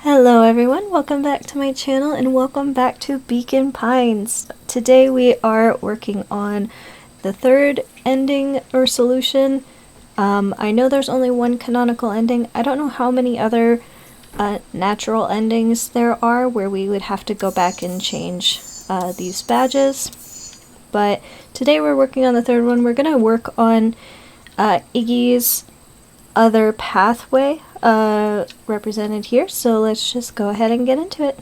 Hello everyone, welcome back to my channel and welcome back to Beacon Pines. Today we are working on the third ending or solution. I know there's only one canonical ending. I don't know how many other natural endings there are where we would have to go back and change these badges. But today we're working on the third one. We're going to work on Iggy's other pathway represented here, so let's just go ahead and get into it.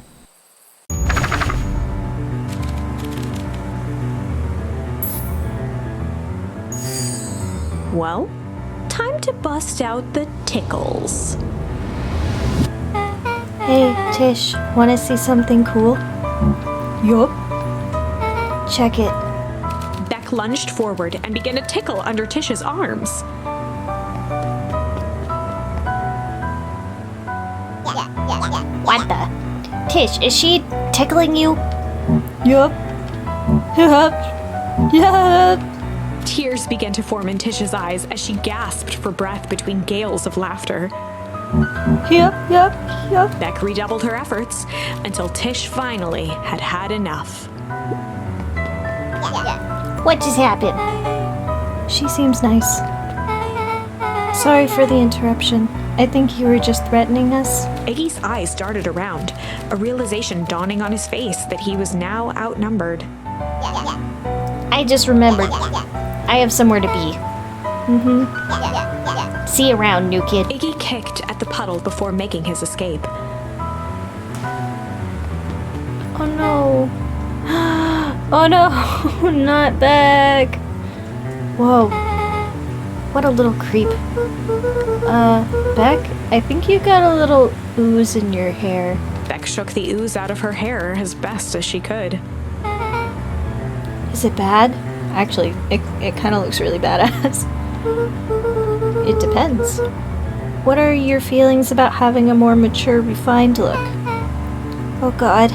Well, time to bust out the tickles. Hey Tish, wanna see something cool? Yup. Check it. Beck lunged forward and began to tickle under Tish's arms. What the? Tish, is she tickling you? Yup. Yup. Yup. Tears began to form in Tish's eyes as she gasped for breath between gales of laughter. Yup, yup, yup. Beck redoubled her efforts until Tish finally had had enough. What just happened? She seems nice. Sorry for the interruption. I think you were just threatening us. Iggy's eyes darted around, a realization dawning on his face that he was now outnumbered. I just remembered. I have somewhere to be. See you around, new kid. Iggy kicked at the puddle before making his escape. Oh no. Oh no, not Beck. Whoa. What a little creep. Beck, I think you got a little ooze in your hair. Beck shook the ooze out of her hair as best as she could. Is it bad? Actually, it kind of looks really badass. It depends. What are your feelings about having a more mature, refined look? Oh god.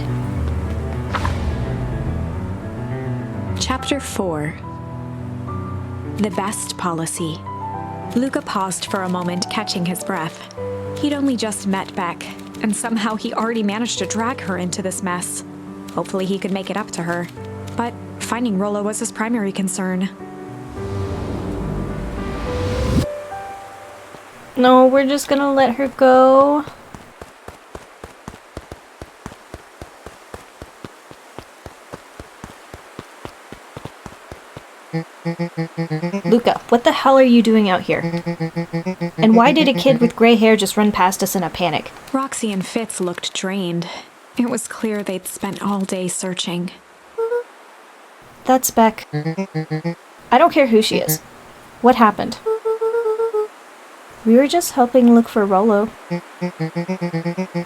Chapter 4. The Best Policy. Luka paused for a moment, catching his breath. He'd only just met Beck, and somehow he already managed to drag her into this mess. Hopefully he could make it up to her. But finding Rolo was his primary concern. No, we're just gonna let her go. Luka, what the hell are you doing out here? And why did a kid with gray hair just run past us in a panic? Roxy and Fitz looked drained. It was clear they'd spent all day searching. That's Beck. I don't care who she is. What happened? We were just helping look for Rolo.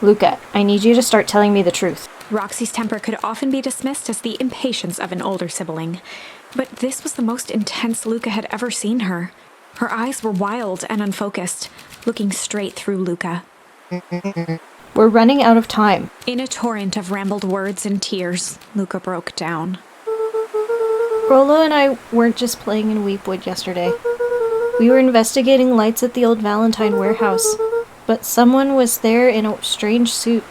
Luka, I need you to start telling me the truth. Roxy's temper could often be dismissed as the impatience of an older sibling. But this was the most intense Luka had ever seen her. Her eyes were wild and unfocused, looking straight through Luka. We're running out of time. In a torrent of rambled words and tears, Luka broke down. Rolo and I weren't just playing in Weepwood yesterday. We were investigating lights at the old Valentine warehouse, but someone was there in a strange suit.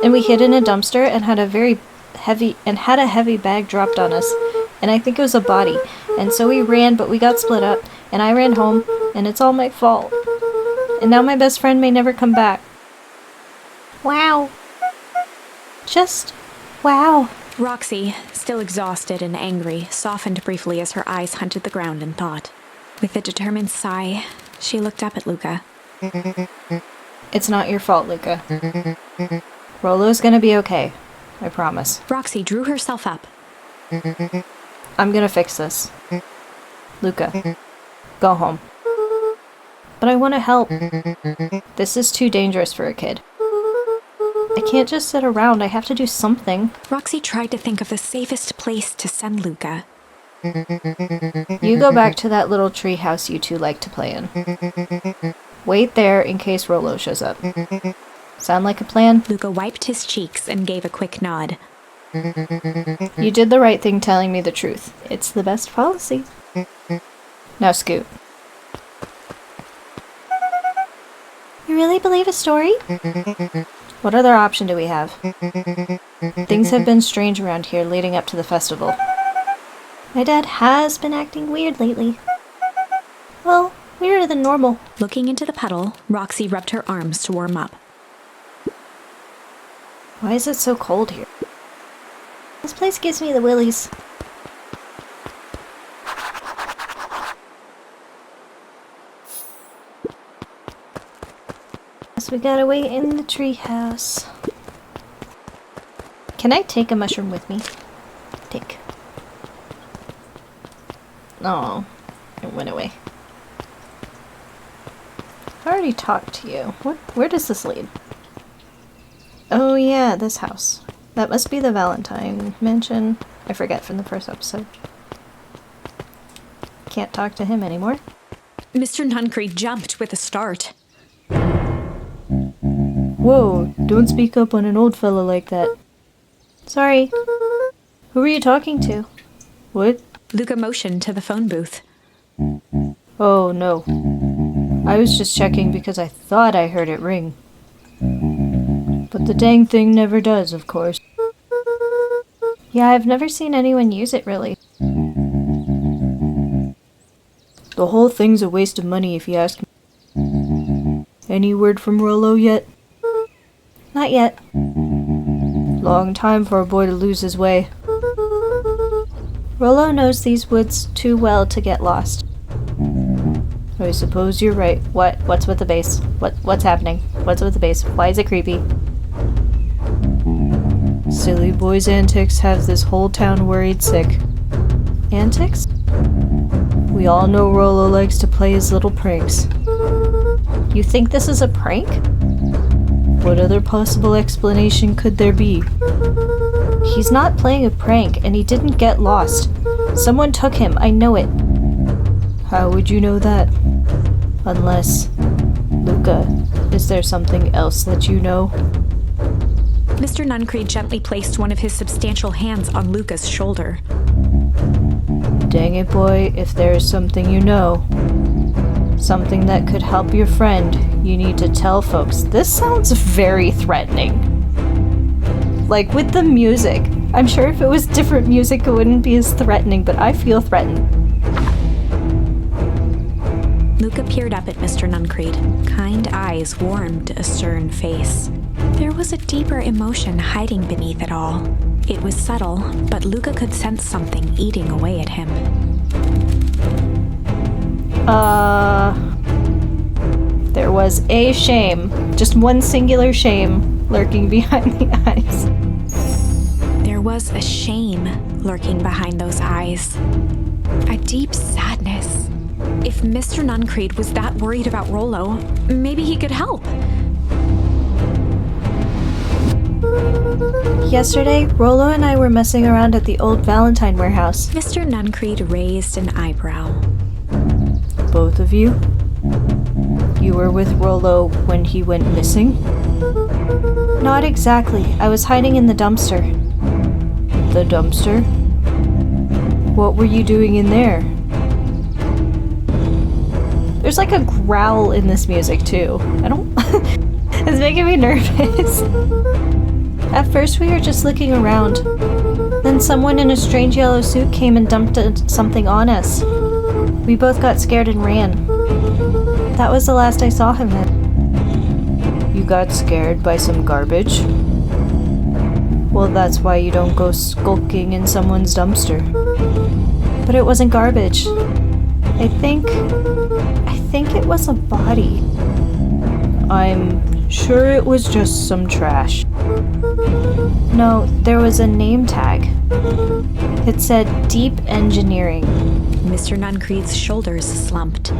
And we hid in a dumpster and had a heavy bag dropped on us. And I think it was a body. And so we ran, but we got split up. And I ran home, and it's all my fault. And now my best friend may never come back. Wow. Just wow. Roxy, still exhausted and angry, softened briefly as her eyes hunted the ground in thought. With a determined sigh, she looked up at Luka. It's not your fault, Luka. Rolo's gonna be okay. I promise. Roxy drew herself up. I'm gonna fix this. Luka, go home. But I want to help. This is too dangerous for a kid. I can't just sit around. I have to do something. Roxy tried to think of the safest place to send Luka. You go back to that little tree house you two like to play in. Wait there in case Rolo shows up. Sound like a plan? Luka wiped his cheeks and gave a quick nod. You did the right thing telling me the truth. It's the best policy. Now scoot. You really believe a story? What other option do we have? Things have been strange around here leading up to the festival. My dad has been acting weird lately. Well, weirder than normal. Looking into the puddle, Roxy rubbed her arms to warm up. Why is it so cold here? This place gives me the willies. Guess we gotta wait in the treehouse. Can I take a mushroom with me? Take. Oh, it went away. I already talked to you. Where does this lead? Oh yeah, this house. That must be the Valentine mansion. I forget from the first episode. Can't talk to him anymore. Mr. Nuncreed jumped with a start. Whoa, don't speak up on an old fella like that. Sorry. Who were you talking to? What? Luka motioned to the phone booth. Oh no. I was just checking because I thought I heard it ring. But the dang thing never does, of course. Yeah, I've never seen anyone use it, really. The whole thing's a waste of money, if you ask me. Any word from Rolo yet? Not yet. Long time for a boy to lose his way. Rolo knows these woods too well to get lost. I suppose you're right. What's with the base? What's happening? What's with the base? Why is it creepy? Silly boy's antics have this whole town worried sick. Antics? We all know Rolo likes to play his little pranks. You think this is a prank? What other possible explanation could there be? He's not playing a prank, and he didn't get lost. Someone took him, I know it. How would you know that? Unless... Luka, is there something else that you know? Mr. Nuncreed gently placed one of his substantial hands on Luka's shoulder. Dang it, boy, if there is something you know, something that could help your friend, you need to tell folks. This sounds very threatening. Like, with the music. I'm sure if it was different music, it wouldn't be as threatening, but I feel threatened. Luka peered up at Mr. Nuncreed. Kind eyes warmed a stern face. There was a deeper emotion hiding beneath it all. It was subtle, but Luka could sense something eating away at him. There was a shame. Just one singular shame lurking behind the eyes. There was a shame lurking behind those eyes. A deep sadness. If Mr. Nuncreed was that worried about Rolo, maybe he could help. Yesterday, Rolo and I were messing around at the old Valentine warehouse. Mr. Nuncreed raised an eyebrow. Both of you? You were with Rolo when he went missing? Not exactly. I was hiding in the dumpster. The dumpster? What were you doing in there? There's like a growl in this music too. It's making me nervous. At first we were just looking around. Then someone in a strange yellow suit came and dumped something on us. We both got scared and ran. That was the last I saw him then. You got scared by some garbage? Well, that's why you don't go skulking in someone's dumpster. But it wasn't garbage. I think it was a body. I'm sure it was just some trash. No, there was a name tag. It said Deep Engineering. Mr. Nuncreed's shoulders slumped.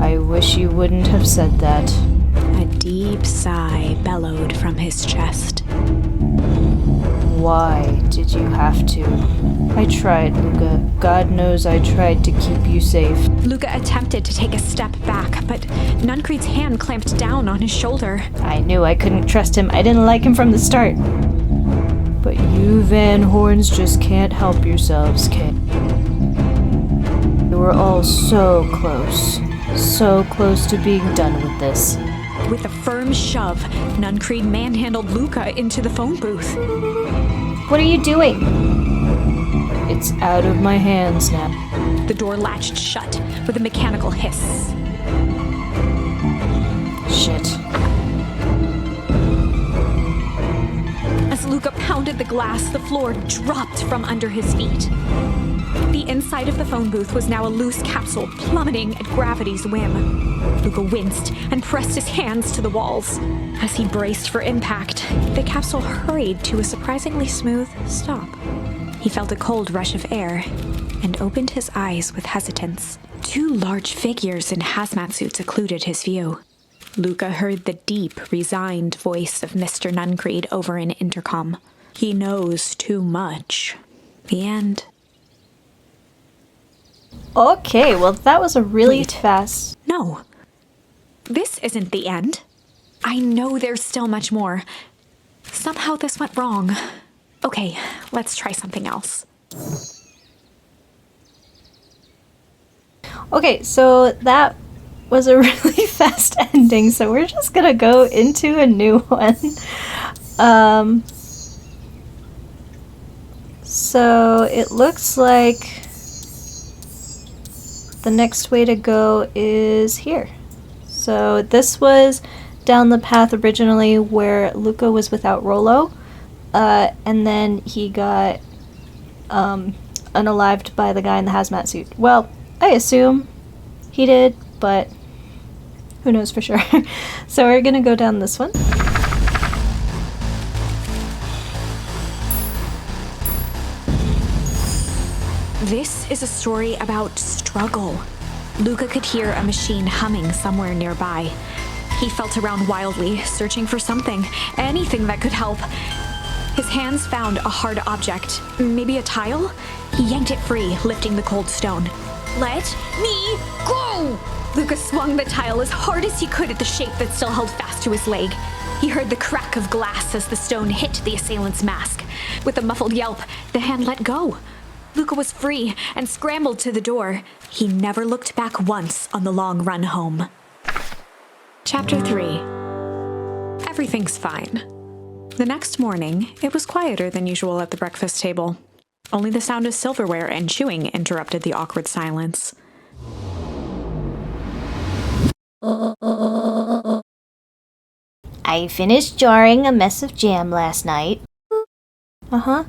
I wish you wouldn't have said that. A deep sigh bellowed from his chest. Why did you have to? I tried, Luka. God knows I tried to keep you safe. Luka attempted to take a step back, but Nuncreed's hand clamped down on his shoulder. I knew I couldn't trust him. I didn't like him from the start. But you Van Horns just can't help yourselves, kid. You were all so close. So close to being done with this. With a firm shove, Nuncreed manhandled Luka into the phone booth. What are you doing? It's out of my hands now. The door latched shut with a mechanical hiss. Shit. As Luka pounded the glass, the floor dropped from under his feet. The inside of the phone booth was now a loose capsule plummeting at gravity's whim. Luka winced and pressed his hands to the walls. As he braced for impact, the capsule hurried to a surprisingly smooth stop. He felt a cold rush of air and opened his eyes with hesitance. Two large figures in hazmat suits occluded his view. Luka heard the deep, resigned voice of Mr. Nuncreed over an intercom. He knows too much. The end. Okay, well that was a really Wait. fast... No. This isn't the end. I know there's still much more. Somehow this went wrong. Okay, let's try something else. Okay, so that was a really fast ending, so we're just gonna go into a new one. So it looks like the next way to go is here. So this was down the path originally where Luka was without Rolo, and then he got unalived by the guy in the hazmat suit. Well, I assume he did, but who knows for sure. So we're gonna go down this one. This is a story about struggle. Luka could hear a machine humming somewhere nearby. He felt around wildly, searching for something, anything that could help. His hands found a hard object, maybe a tile? He yanked it free, lifting the cold stone. Let me go! Luka swung the tile as hard as he could at the shape that still held fast to his leg. He heard the crack of glass as the stone hit the assailant's mask. With a muffled yelp, the hand let go. Luka was free and scrambled to the door. He never looked back once on the long run home. Chapter 3. Everything's fine. The next morning, it was quieter than usual at the breakfast table. Only the sound of silverware and chewing interrupted the awkward silence. I finished jarring a mess of jam last night. Uh-huh.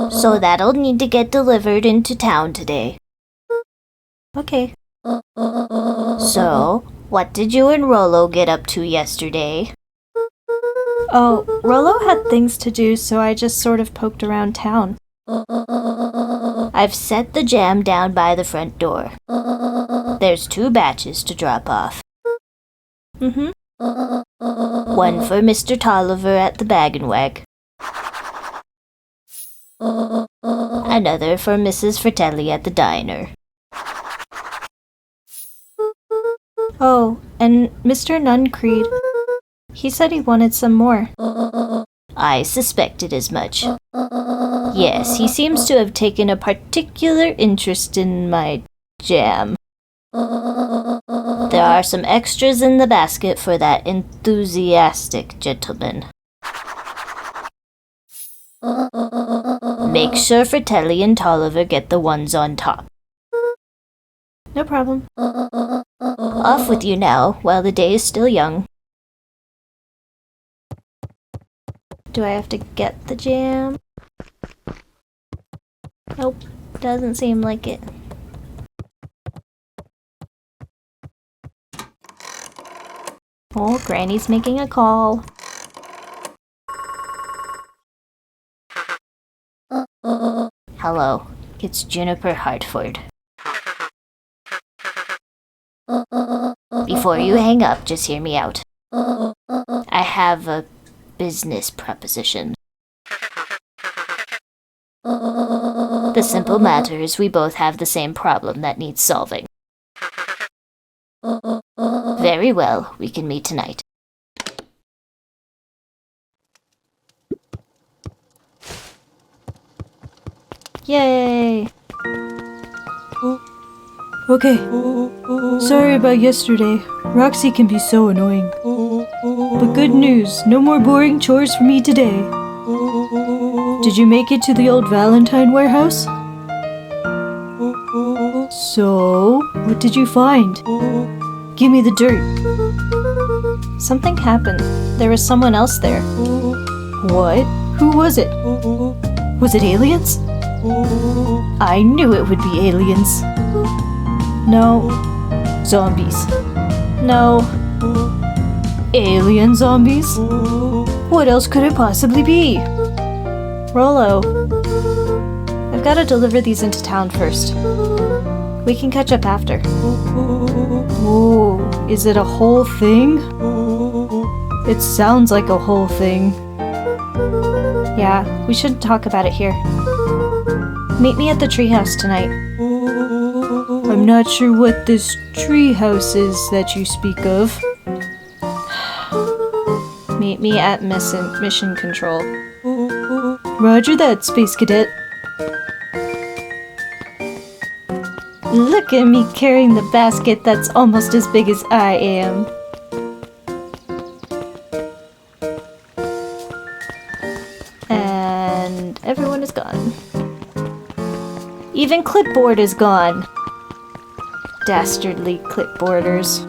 So that'll need to get delivered into town today. Okay. So, what did you and Rolo get up to yesterday? Oh, Rolo had things to do, so I just sort of poked around town. I've set the jam down by the front door. There's 2 batches to drop off. Mm-hmm. One for Mr. Tolliver at the Bag and Wag. Another for Mrs. Fratelli at the diner. Oh, and Mr. Nuncreed. He said he wanted some more. I suspected as much. Yes, he seems to have taken a particular interest in my jam. There are some extras in the basket for that enthusiastic gentleman. Make sure Fratelli and Tolliver get the ones on top. No problem. Off with you now, while the day is still young. Do I have to get the jam? Nope, doesn't seem like it. Oh, Granny's making a call. Hello, it's Juniper Hartford. Before you hang up, just hear me out. I have a business proposition. The simple matter is we both have the same problem that needs solving. Very well, we can meet tonight. Yay! Okay, Sorry about yesterday. Roxy can be so annoying. But good news, no more boring chores for me today. Did you make it to the old Valentine warehouse? So, what did you find? Give me the dirt. Something happened. There was someone else there. What? Who was it? Was it aliens? I knew it would be aliens. No. Zombies. No. Alien zombies? What else could it possibly be? Rolo. I've got to deliver these into town first. We can catch up after. Whoa, is it a whole thing? It sounds like a whole thing. Yeah, we shouldn't talk about it here. Meet me at the treehouse tonight. I'm not sure what this treehouse is that you speak of. Meet me at Mission Control. Roger that, Space Cadet. Look at me carrying the basket that's almost as big as I am. And everyone is gone. Even Clipboard is gone. Dastardly clipboarders.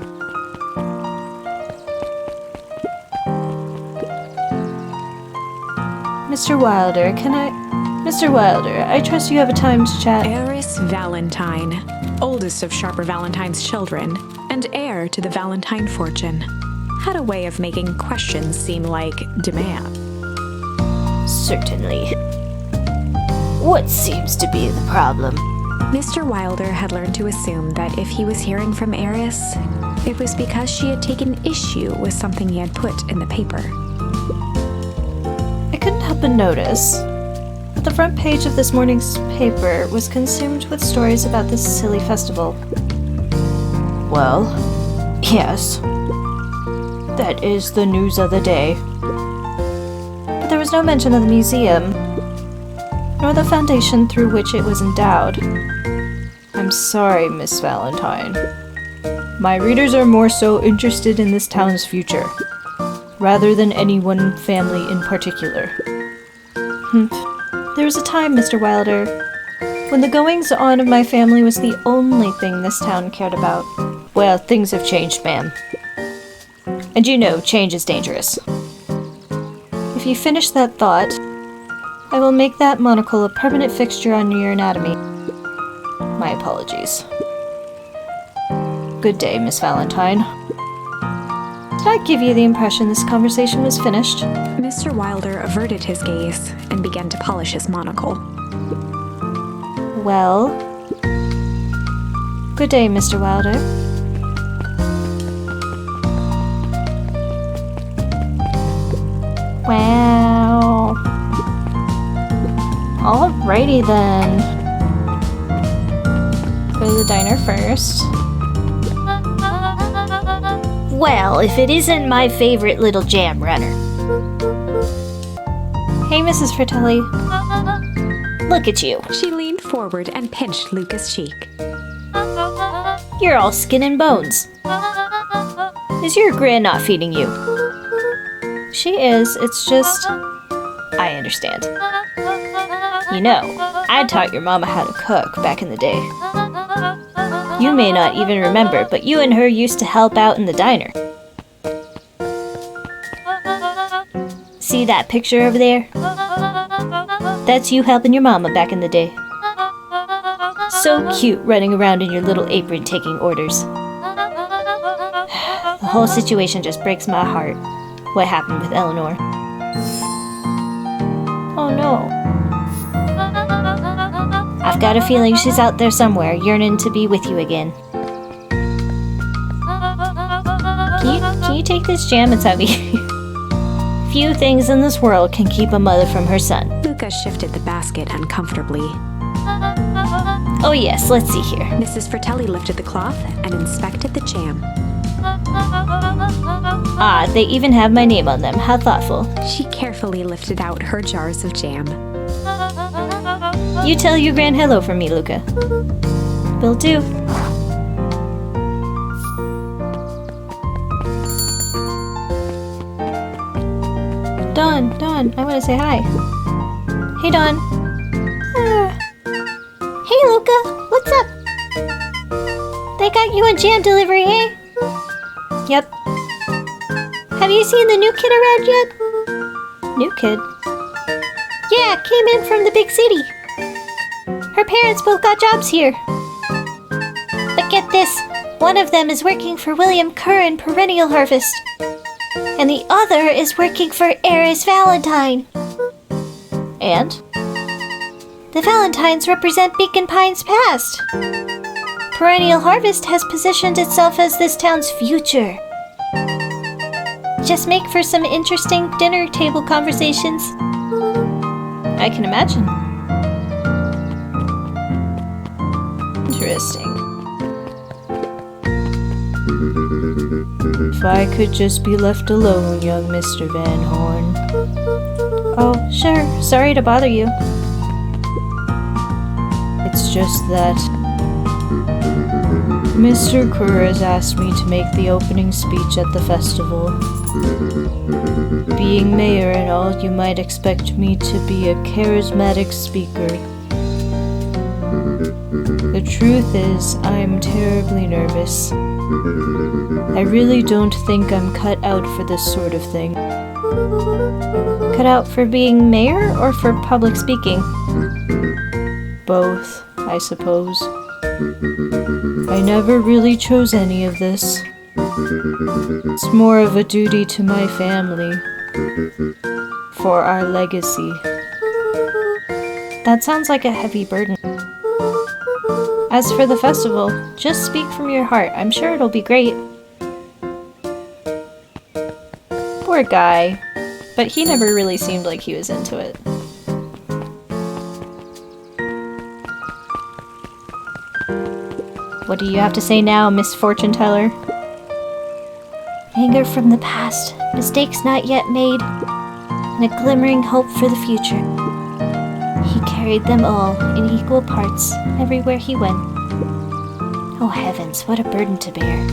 Mr. Wilder, Mr. Wilder, I trust you have a time to chat. Heiress Valentine, oldest of Sharper Valentine's children, and heir to the Valentine fortune, had a way of making questions seem like demands. Certainly. What seems to be the problem? Mr. Wilder had learned to assume that if he was hearing from Heiress, it was because she had taken issue with something he had put in the paper. I couldn't help but notice that the front page of this morning's paper was consumed with stories about this silly festival. Well, yes. That is the news of the day. But there was no mention of the museum, nor the foundation through which it was endowed. I'm sorry, Miss Valentine. My readers are more so interested in this town's future, rather than any one family in particular. There was a time, Mr. Wilder, when the goings-on of my family was the only thing this town cared about. Well, things have changed, ma'am. And you know, change is dangerous. If you finish that thought, I will make that monocle a permanent fixture on your anatomy. My apologies. Good day, Miss Valentine. Did I give you the impression this conversation was finished? Mr. Wilder averted his gaze and began to polish his monocle. Well, good day, Mr. Wilder. Wow. Alrighty then. Go to the diner first. Well, if it isn't my favorite little jam runner. Hey, Mrs. Fratelli. Look at you. She leaned forward and pinched Luca's cheek. You're all skin and bones. Is your gran not feeding you? She is, it's just... I understand. You know, I taught your mama how to cook back in the day. You may not even remember, but you and her used to help out in the diner. See that picture over there? That's you helping your mama back in the day. So cute running around in your little apron taking orders. The whole situation just breaks my heart. What happened with Eleanor? Oh no. I've got a feeling she's out there somewhere, yearning to be with you again. Can you take this jam? It's heavy. Few things in this world can keep a mother from her son. Luka shifted the basket uncomfortably. Oh yes, let's see here. Mrs. Fratelli lifted the cloth and inspected the jam. Ah, they even have my name on them. How thoughtful. She carefully lifted out her jars of jam. You tell your gran hello from me, Luka. Will do. on. I want to say hi. Hey, Dawn. Hey, Luka, what's up? They got you a jam delivery, eh? Yep. Have you seen the new kid around yet? New kid. Yeah, came in from the big city. Her parents both got jobs here. But get this, one of them is working for William Kerr in Perennial Harvest. And the other is working for Eris Valentine. And? The Valentines represent Beacon Pine's past. Perennial Harvest has positioned itself as this town's future. Just make for some interesting dinner table conversations. I can imagine. Interesting. If I could just be left alone, young Mr. Van Horn. Oh, sure. Sorry to bother you. It's just that Mr. Kerr has asked me to make the opening speech at the festival. Being mayor and all, you might expect me to be a charismatic speaker. The truth is, I'm terribly nervous. I really don't think I'm cut out for this sort of thing. Cut out for being mayor or for public speaking? Both, I suppose. I never really chose any of this. It's more of a duty to my family. For our legacy. That sounds like a heavy burden. As for the festival, just speak from your heart. I'm sure it'll be great. Poor guy. But he never really seemed like he was into it. What do you have to say now, Miss Fortune Teller? Anger from the past, mistakes not yet made, and a glimmering hope for the future. He carried them all in equal parts everywhere he went. Oh heavens, what a burden to bear.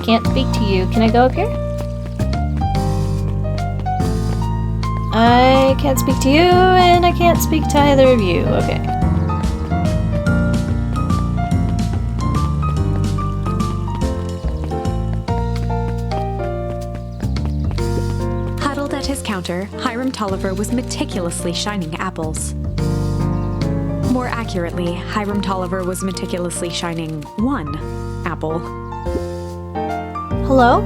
Can't speak to you. Can I go up here? I can't speak to you, and I can't speak to either of you. Okay. Huddled at his counter, Hiram Tolliver was meticulously shining apples. More accurately, Hiram Tolliver was meticulously shining one apple. Hello?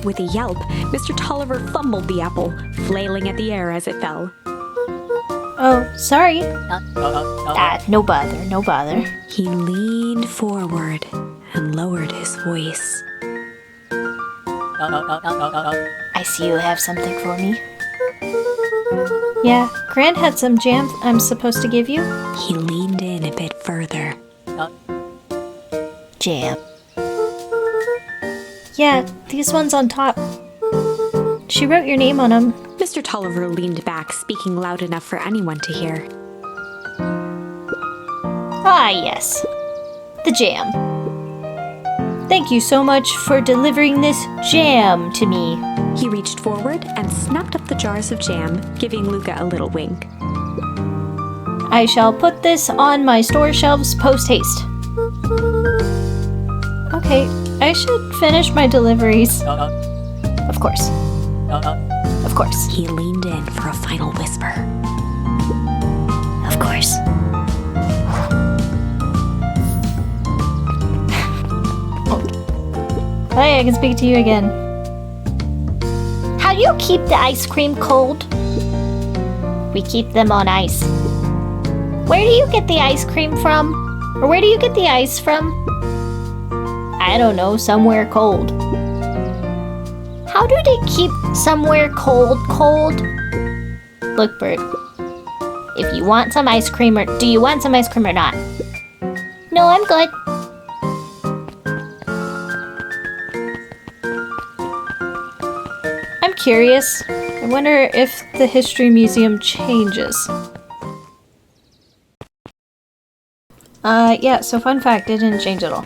With a yelp, Mr. Tolliver fumbled the apple, flailing at the air as it fell. Oh, sorry. No bother, no bother. He leaned forward and lowered his voice. I see you have something for me. Yeah, Grant had some jam I'm supposed to give you. He leaned in a bit further. Jam. Yeah, these ones on top. She wrote your name on them. Mr. Tolliver leaned back, speaking loud enough for anyone to hear. Ah, yes. The jam. Thank you so much for delivering this Jam to me. He reached forward and snapped up the jars of jam, giving Luka a little wink. I shall put this on my store shelves post-haste. Okay, I should finish my deliveries. Of course. Of course. He leaned in for a final whisper. Of course. Hi, I can speak to you again. How do you keep the ice cream cold? We keep them on ice. Where do you get the ice cream from? Or where do you get the ice from? I don't know, somewhere cold. How do they keep somewhere cold? Look, Bert. If you want some ice cream do you want some ice cream or not? No, I'm good. I'm curious. I wonder if the History Museum changes. Yeah, so fun fact, it didn't change at all.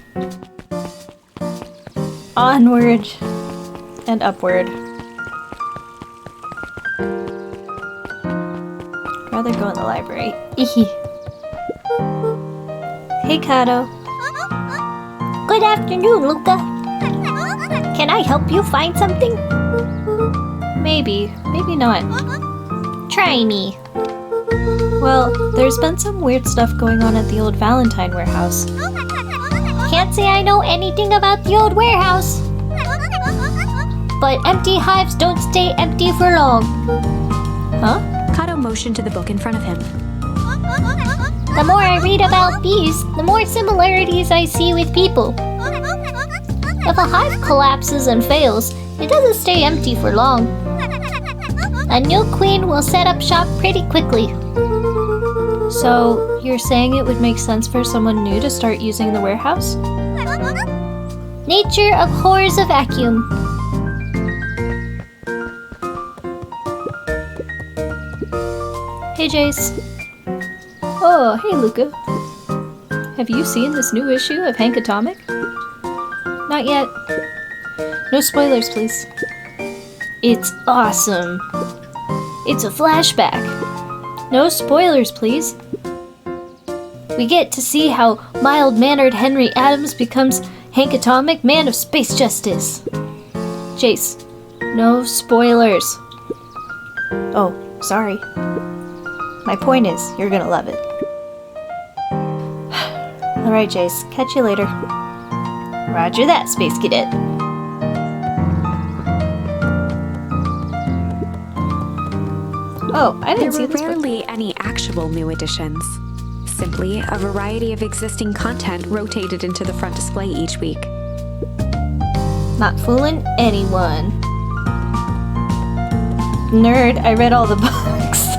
Onward and upward. Rather go in the library. Hey, Kato. Good afternoon, Luka. Can I help you find something? Maybe not. Try me. Well, there's been some weird stuff going on at the old Valentine warehouse. Can't say I know anything about the old warehouse. But empty hives don't stay empty for long. Huh? Kato motioned to the book in front of him. The more I read about bees, the more similarities I see with people. If a hive collapses and fails, it doesn't stay empty for long. A new queen will set up shop pretty quickly. So, you're saying it would make sense for someone new to start using the warehouse? Nature abhors a vacuum. Hey, Jace. Oh, hey, Luka. Have you seen this new issue of Hank Atomic? Not yet. No spoilers, please. It's awesome. It's a flashback. No spoilers, please. We get to see how mild-mannered Henry Adams becomes Hank Atomic, man of space justice. Jace, no spoilers. Oh, sorry. My point is, you're gonna love it. Alright, Jace, catch you later. Roger that, Space Cadet. Oh, I There didn't see were this book. rarely any actual new additions. Simply a variety of existing content rotated into the front display each week. Not fooling anyone. Nerd, I read all the books.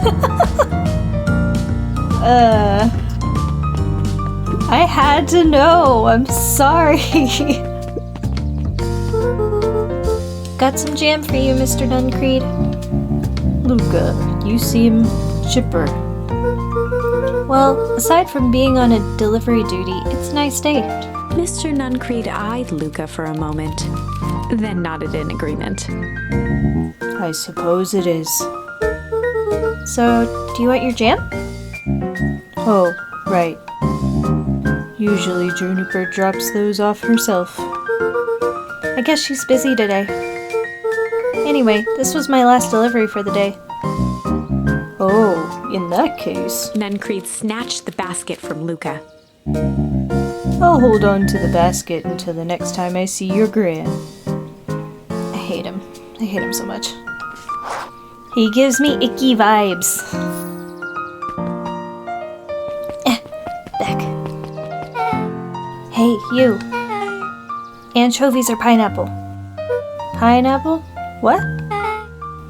I had to know. I'm sorry. Got some jam for you, Mr. Duncreed. Luka, you seem chipper. Well, aside from being on a delivery duty, it's a nice day. Mr. Nuncreed eyed Luka for a moment, then nodded in agreement. I suppose it is. So, do you want your jam? Oh, right. Usually Juniper drops those off herself. I guess she's busy today. Anyway, this was my last delivery for the day. Oh, in that case, Nuncreed snatched the basket from Luka. I'll hold on to the basket until the next time I see your gran. I hate him. I hate him so much. He gives me icky vibes. Beck. Hey, you. Anchovies or pineapple? Pineapple? What?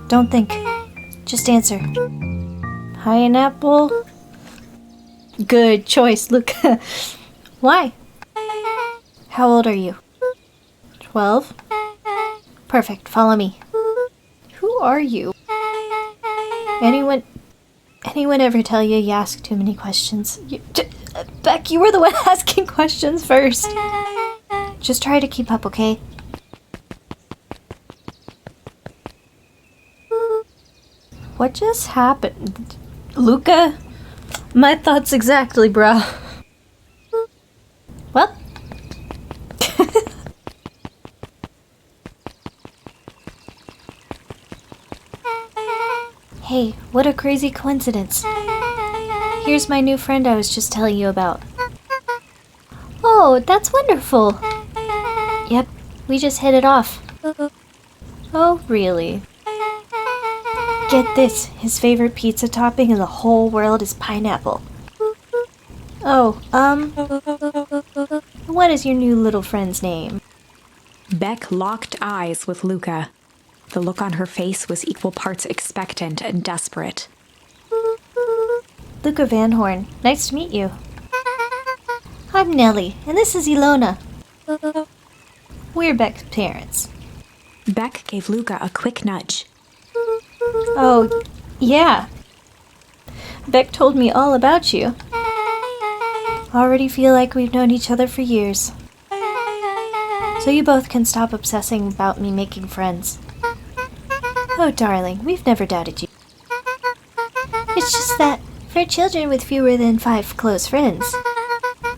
Don't think. Just answer. Pineapple? Good choice, Luka. Why? How old are you? 12? Perfect, follow me. Who are you? Anyone ever tell you you ask too many questions? Beck, you were the one asking questions first. Just try to keep up, okay? What just happened? Luka? My thoughts exactly, bruh. Well. Hey, what a crazy coincidence. Here's my new friend I was just telling you about. Oh, that's wonderful. Yep, we just hit it off. Oh, really? Get this, his favorite pizza topping in the whole world is pineapple. Oh, what is your new little friend's name? Beck locked eyes with Luka. The look on her face was equal parts expectant and desperate. Luka Van Horn, nice to meet you. I'm Nellie, and this is Ilona. We're Beck's parents. Beck gave Luka a quick nudge. Oh, yeah. Beck told me all about you. Already feel like we've known each other for years. So you both can stop obsessing about me making friends. Oh, darling, we've never doubted you. It's just that, for children with fewer than 5 close friends,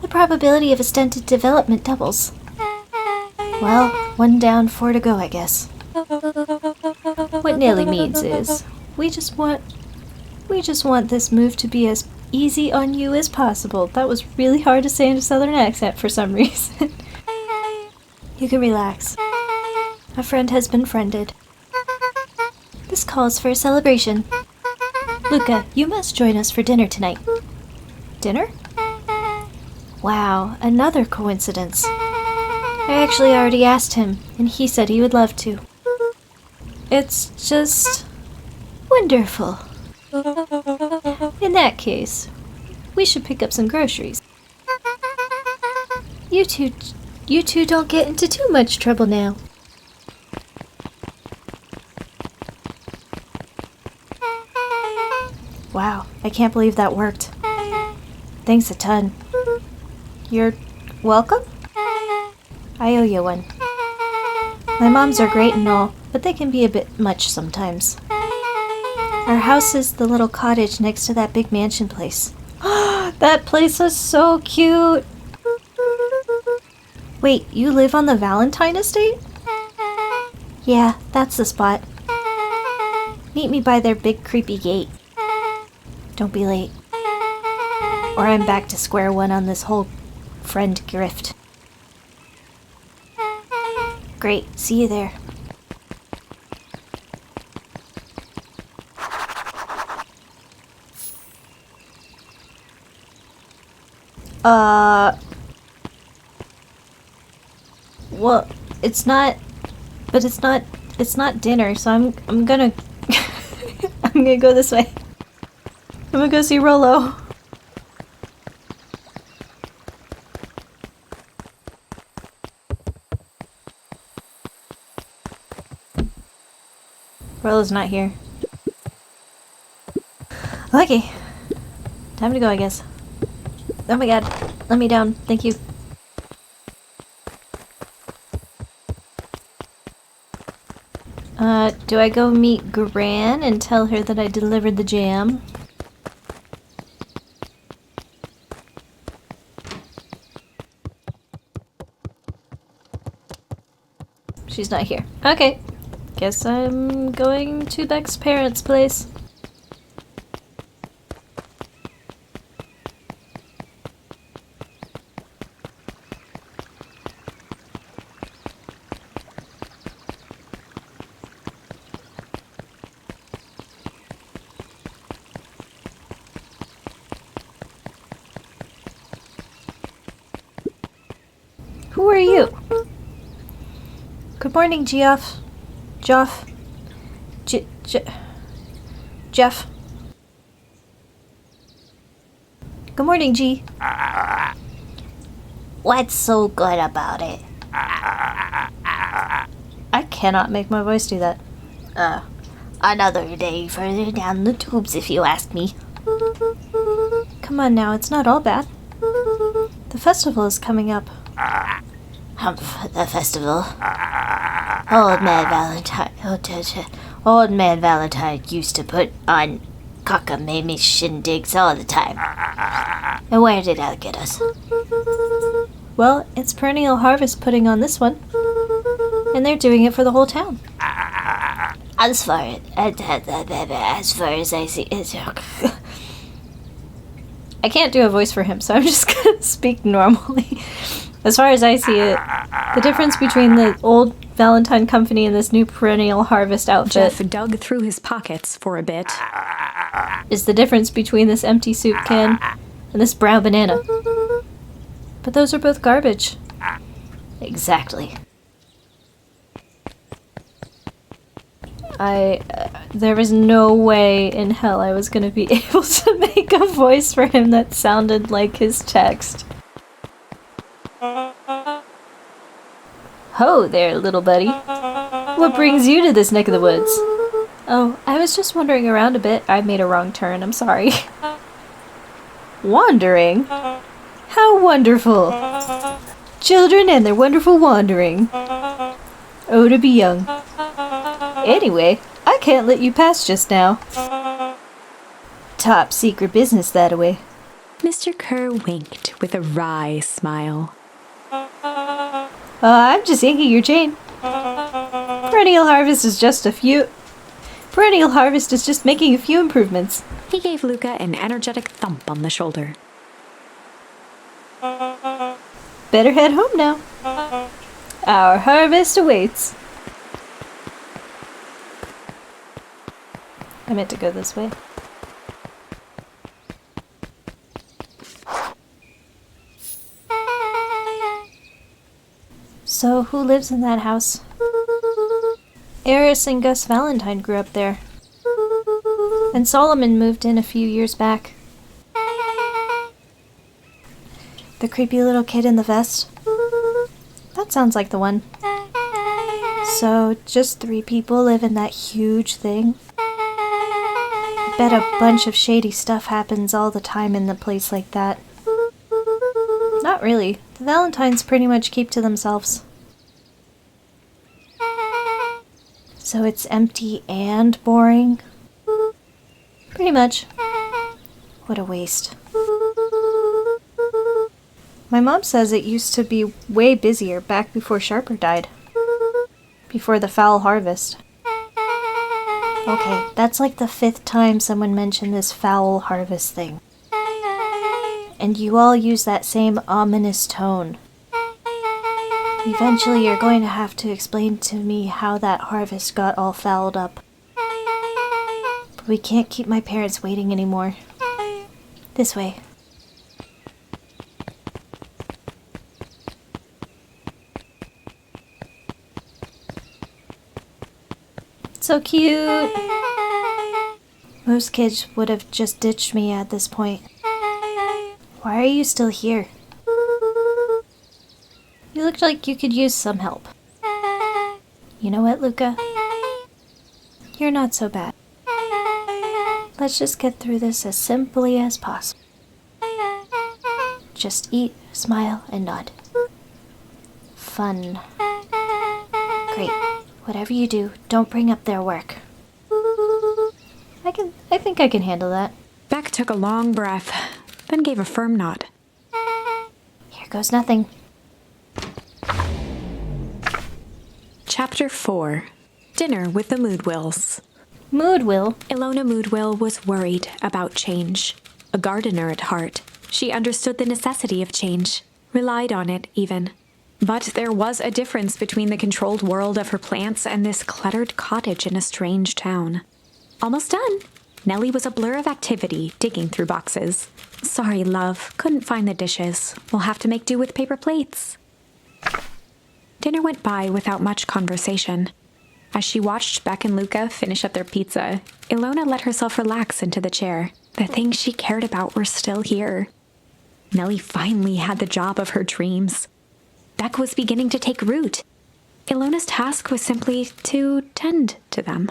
the probability of a stunted development doubles. Well, 1 down, 4 to go, I guess. What Nelly means is, we just want this move to be as easy on you as possible. That was really hard to say in a southern accent for some reason. You can relax. A friend has been friended. This calls for a celebration. Luka, you must join us for dinner tonight. Dinner? Wow, another coincidence. I actually already asked him, and he said he would love to. It's just wonderful. In that case, we should pick up some groceries. You two don't get into too much trouble now. Wow, I can't believe that worked. Thanks a ton. You're welcome? I owe you one. My moms are great and all, but they can be a bit much sometimes. Our house is the little cottage next to that big mansion place. That place is so cute! Wait, you live on the Valentine estate? Yeah, that's the spot. Meet me by their big creepy gate. Don't be late. Or I'm back to square one on this whole friend grift. Great, see you there. Well, it's not dinner, so I'm gonna I'm gonna go this way. I'm gonna go see Rolo. Rolo's not here. Okay. Time to go, I guess. Oh my god. Let me down. Thank you. Do I go meet Gran and tell her that I delivered the jam? She's not here. Okay. Guess I'm going to Beck's parents' place. Who are you? Good morning, Geoff. Jeff. Good morning, G. What's so good about it? I cannot make my voice do that. Another day further down the tubes, if you ask me. Come on now, it's not all bad. The festival is coming up. The festival. Old Man Valentine used to put on cockamamie shindigs all the time. And where did that get us? Well, it's Perennial Harvest putting on this one. And they're doing it for the whole town. As far as I see, I can't do a voice for him, so I'm just gonna speak normally. As far as I see it, the difference between the old Valentine company and this new Perennial Harvest outfit Jeff dug through his pockets for a bit. is the difference between this empty soup can and this brown banana. But those are both garbage. exactly. There was no way in hell I was gonna be able to make a voice for him that sounded like his text. Ho there, little buddy. What brings you to this neck of the woods? Oh, I was just wandering around a bit. I made a wrong turn, I'm sorry. Wandering? How wonderful! Children and their wonderful wandering. Oh, to be young. Anyway, I can't let you pass just now. Top secret business that way. Mr. Kerr winked with a wry smile. I'm just yanking your chain. Perennial Harvest is just making a few improvements. He gave Luka an energetic thump on the shoulder. Better head home now. Our harvest awaits. I meant to go this way. So, who lives in that house? Eris and Gus Valentine grew up there. And Solomon moved in a few years back. The creepy little kid in the vest? That sounds like the one. So, just 3 people live in that huge thing? I bet a bunch of shady stuff happens all the time in a place like that. Not really. The Valentines pretty much keep to themselves. So it's empty and boring? Pretty much. What a waste. My mom says it used to be way busier back before Sharper died. Before the foul harvest. Okay, that's like the 5th time someone mentioned this foul harvest thing. And you all use that same ominous tone. Eventually you're going to have to explain to me how that harvest got all fouled up. But we can't keep my parents waiting anymore. This way. So cute! Most kids would have just ditched me at this point. Why are you still here? You look like you could use some help. You know what, Luka? You're not so bad. Let's just get through this as simply as possible. Just eat, smile, and nod. Fun. Great. Whatever you do, don't bring up their work. I think I can handle that. Beck took a long breath, then gave a firm nod. Here goes nothing. Chapter 4. Dinner with the Moodwills. Moodwill? Ilona Moodwill was worried about change. A gardener at heart, she understood the necessity of change, relied on it even. But there was a difference between the controlled world of her plants and this cluttered cottage in a strange town. Almost done. Nellie was a blur of activity, digging through boxes. Sorry, love, couldn't find the dishes. We'll have to make do with paper plates. Dinner went by without much conversation. As she watched Beck and Luka finish up their pizza, Ilona let herself relax into the chair. The things she cared about were still here. Nellie finally had the job of her dreams. Beck was beginning to take root. Ilona's task was simply to tend to them.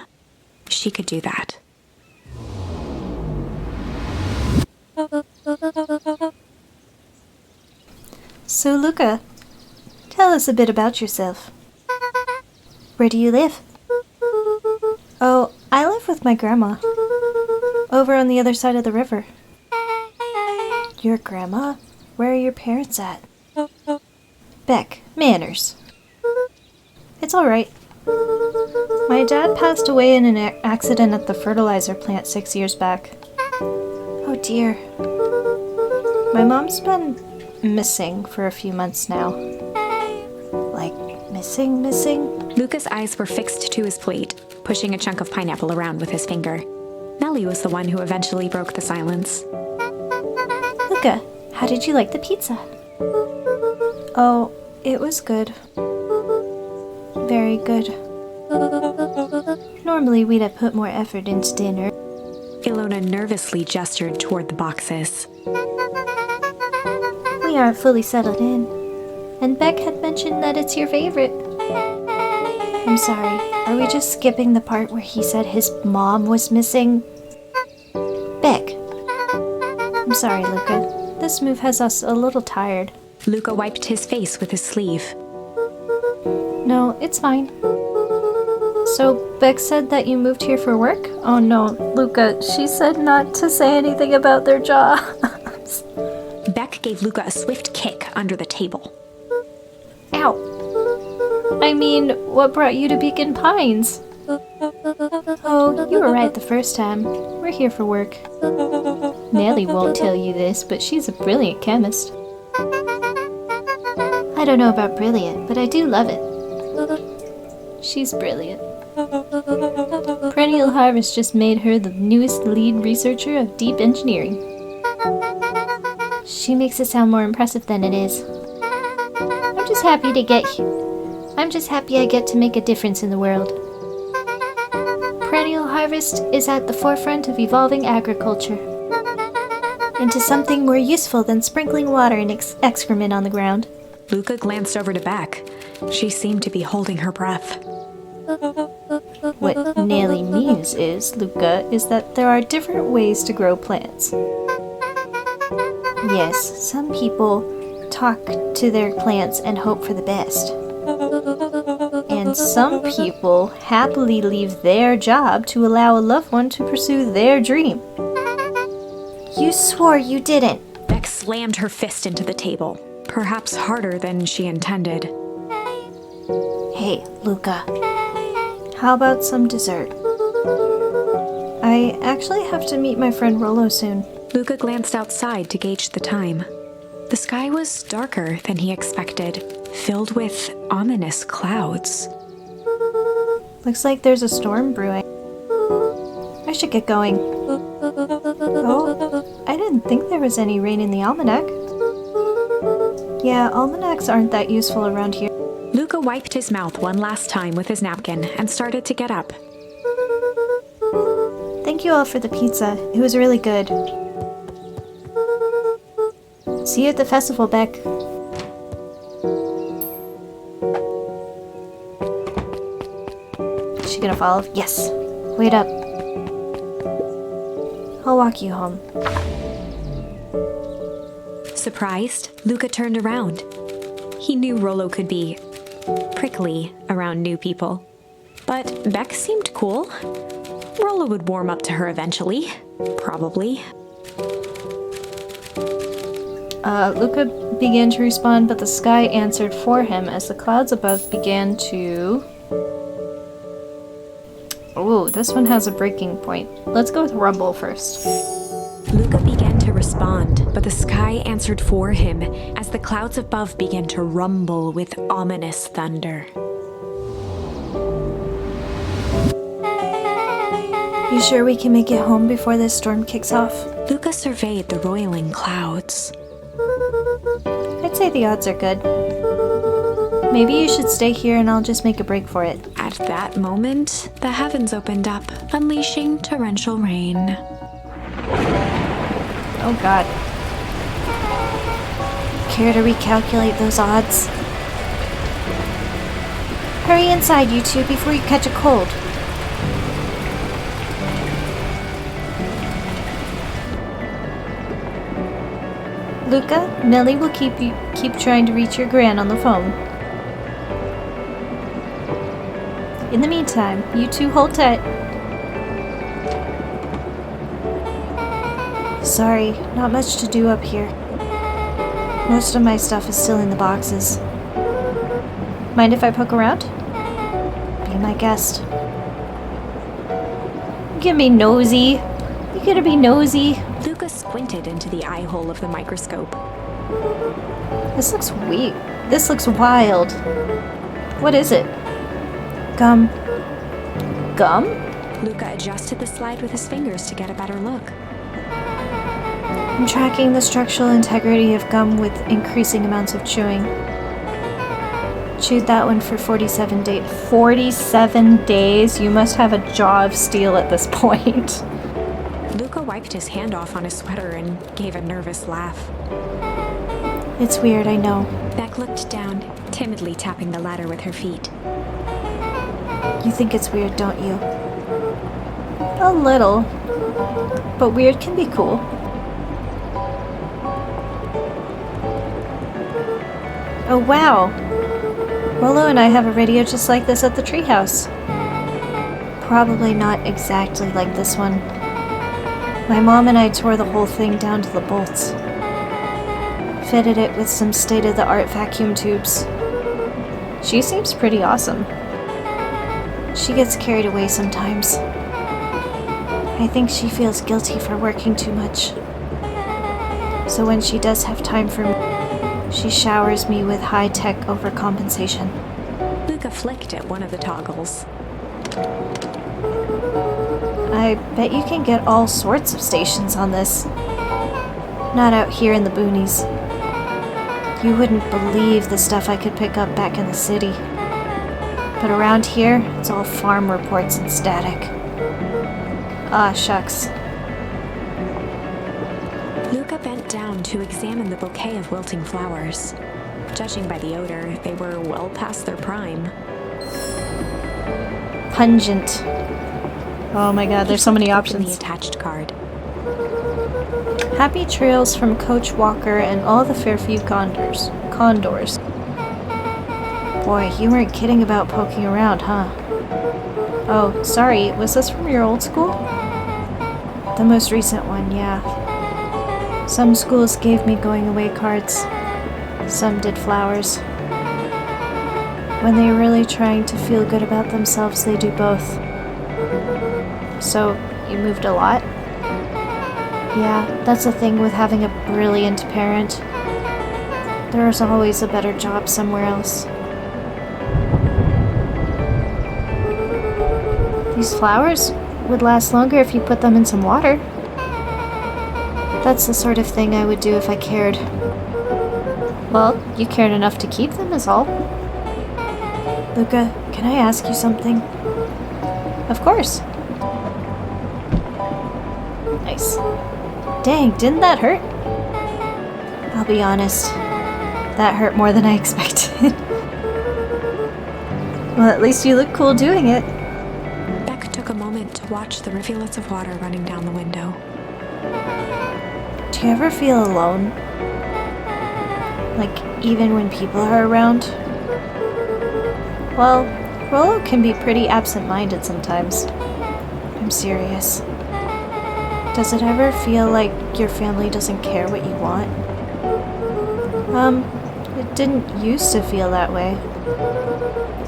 She could do that. So, Luka, tell us a bit about yourself. Where do you live? Oh, I live with my grandma. Over on the other side of the river. Your grandma? Where are your parents at? Beck, manners. It's alright. My dad passed away in an accident at the fertilizer plant 6 years back. Oh dear. My mom's been missing for a few months now. Like, missing? Luka's eyes were fixed to his plate, pushing a chunk of pineapple around with his finger. Nellie was the one who eventually broke the silence. Luka, how did you like the pizza? Oh, it was good. Very good. Normally we'd have put more effort into dinner. Ilona nervously gestured toward the boxes. We aren't fully settled in. And Beck had mentioned that it's your favorite. I'm sorry, are we just skipping the part where he said his mom was missing? Beck. I'm sorry, Luka. This move has us a little tired. Luka wiped his face with his sleeve. No, it's fine. So, Beck said that you moved here for work? Oh no, Luka, she said not to say anything about their jobs. Beck gave Luka a swift kick under the table. Ow. I mean, what brought you to Beacon Pines? Oh, you were right the first time. We're here for work. Nellie won't tell you this, but she's a brilliant chemist. I don't know about brilliant, but I do love it. She's brilliant. Perennial Harvest just made her the newest lead researcher of deep engineering. She makes it sound more impressive than it is. I'm just happy to get here. I'm just happy I get to make a difference in the world. Perennial Harvest is at the forefront of evolving agriculture into something more useful than sprinkling water and excrement on the ground. Luka glanced over to Beck. She seemed to be holding her breath. What Nellie means is, Luka, is that there are different ways to grow plants. Yes, some people talk to their plants and hope for the best. And some people happily leave their job to allow a loved one to pursue their dream. You swore you didn't. Beck slammed her fist into the table, perhaps harder than she intended. Hey, Luka. How about some dessert? I actually have to meet my friend Rolo soon. Luka glanced outside to gauge the time. The sky was darker than he expected, filled with ominous clouds. Looks like there's a storm brewing. I should get going. Oh, I didn't think there was any rain in the almanac. Yeah, almanacs aren't that useful around here. Luka wiped his mouth one last time with his napkin and started to get up. Thank you all for the pizza. It was really good. See you at the festival, Beck. Is she gonna follow? Yes. Wait up. I'll walk you home. Surprised, Luka turned around. He knew Rolo could be prickly around new people. But Beck seemed cool. Rolo would warm up to her eventually. Probably. Luka began to respond, but the sky answered for him as the clouds above began to... Oh, this one has a breaking point. Let's go with rumble first. Luka began to respond, but the sky answered for him as the clouds above began to rumble with ominous thunder. You sure we can make it home before this storm kicks off? Luka surveyed the roiling clouds. I'd say the odds are good. Maybe you should stay here and I'll just make a break for it. At that moment, the heavens opened up, unleashing torrential rain. Oh god. Care to recalculate those odds? Hurry inside, you two, before you catch a cold. Luka, Nellie will keep trying to reach your gran on the phone. In the meantime, you two hold tight. Sorry, not much to do up here. Most of my stuff is still in the boxes. Mind if I poke around? Be my guest. You gonna be nosy? You gonna be nosy? Luka squinted into the eye hole of the microscope. This looks weak. This looks wild. What is it? Gum. Gum? Luka adjusted the slide with his fingers to get a better look. I'm tracking the structural integrity of gum with increasing amounts of chewing. Chewed that one for 47 days. 47 days? You must have a jaw of steel at this point. Luka wiped his hand off on his sweater and gave a nervous laugh. It's weird, I know. Beck looked down, timidly tapping the ladder with her feet. You think it's weird, don't you? A little. But weird can be cool. Oh wow! Rolo and I have a radio just like this at the treehouse. Probably not exactly like this one. My mom and I tore the whole thing down to the bolts. Fitted it with some state-of-the-art vacuum tubes. She seems pretty awesome. She gets carried away sometimes. I think she feels guilty for working too much. So when she does have time for me, she showers me with high-tech overcompensation. Luka flicked at one of the toggles. I bet you can get all sorts of stations on this. Not out here in the boonies. You wouldn't believe the stuff I could pick up back in the city. But around here, it's all farm reports and static. Ah, shucks. Luka bent down to examine the bouquet of wilting flowers. Judging by the odor, they were well past their prime. Pungent. Oh my god, there's so many The options. attached card. Happy trails from Coach Walker and all the Fairview Condors. Boy, you weren't kidding about poking around, huh? Oh, sorry, was this from your old school? The most recent one, yeah. Some schools gave me going away cards. Some did flowers. When they're really trying to feel good about themselves, they do both. So, you moved a lot? Yeah, that's the thing with having a brilliant parent. There's always a better job somewhere else. These flowers would last longer if you put them in some water. That's the sort of thing I would do if I cared. Well, you cared enough to keep them is all. Luka, can I ask you something? Of course. Nice. Dang, didn't that hurt? I'll be honest, that hurt more than I expected. Well, at least you look cool doing it. Beck took a moment to watch the rivulets of water running down the window. Do you ever feel alone? Like, even when people are around? Well, Rolo can be pretty absent-minded sometimes. I'm serious. Does it ever feel like your family doesn't care what you want? It didn't used to feel that way.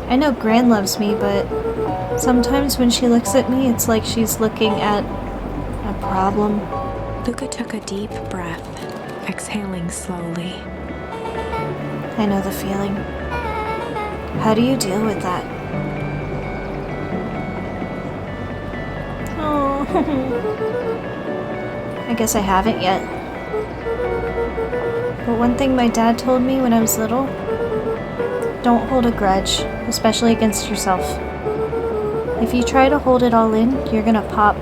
I know Gran loves me, but sometimes when she looks at me, it's like she's looking at a problem. Luka took a deep breath, exhaling slowly. I know the feeling. How do you deal with that? Oh, I guess I haven't yet. But one thing my dad told me when I was little, don't hold a grudge, especially against yourself. If you try to hold it all in, you're gonna pop.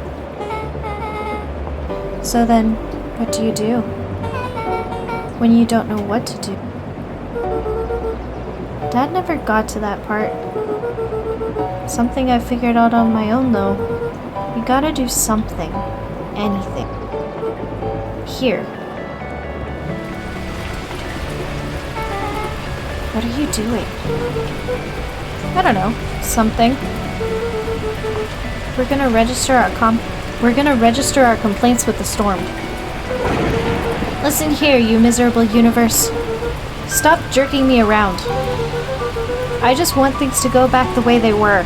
So then, what do you do? When you don't know what to do? Dad never got to that part. Something I figured out on my own though. You gotta do something. Anything. Here. What are you doing? I don't know. Something. We're gonna register our complaints with the storm. Listen here, you miserable universe. Stop jerking me around. I just want things to go back the way they were.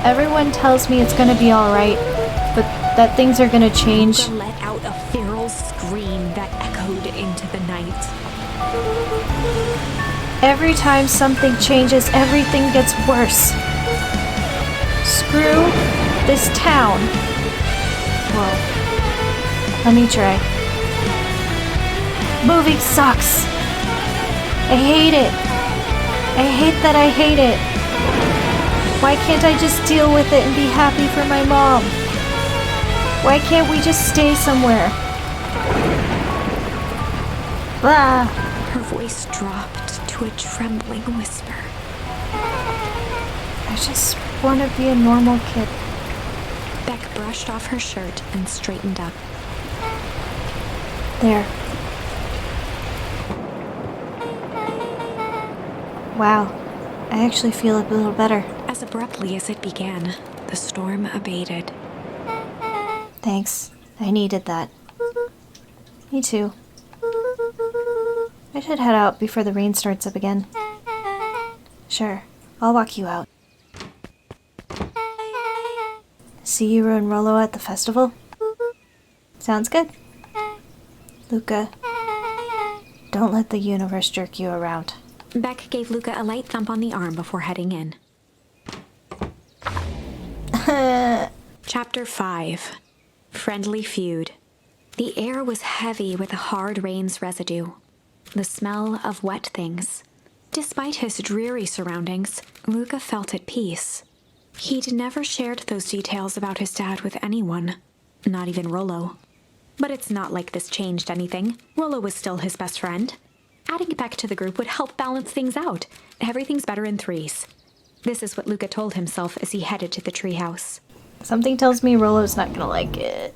Everyone tells me it's gonna be alright, but that things are gonna change. Luka let out a feral scream that echoed into the night. Every time something changes, everything gets worse. Screw this town. Whoa. Let me try. Moving sucks. I hate it. I hate that I hate it. Why can't I just deal with it and be happy for my mom? Why can't we just stay somewhere? Blah. Her voice dropped to a trembling whisper. I just want to be a normal kid. Beck brushed off her shirt and straightened up. There. Wow, I actually feel a little better. As abruptly as it began, the storm abated. Thanks. I needed that. Me too. I should head out before the rain starts up again. Sure, I'll walk you out. See you and Rolo at the festival? Sounds good. Luka, don't let the universe jerk you around. Beck gave Luka a light thump on the arm before heading in. Chapter 5. Friendly Feud. The air was heavy with the hard rain's residue, the smell of wet things. Despite his dreary surroundings, Luka felt at peace. He'd never shared those details about his dad with anyone, not even Rolo. But it's not like this changed anything. Rolo was still his best friend. Adding Beck to the group would help balance things out. Everything's better in threes. This is what Luka told himself as he headed to the treehouse. Something tells me Rolo's not gonna like it.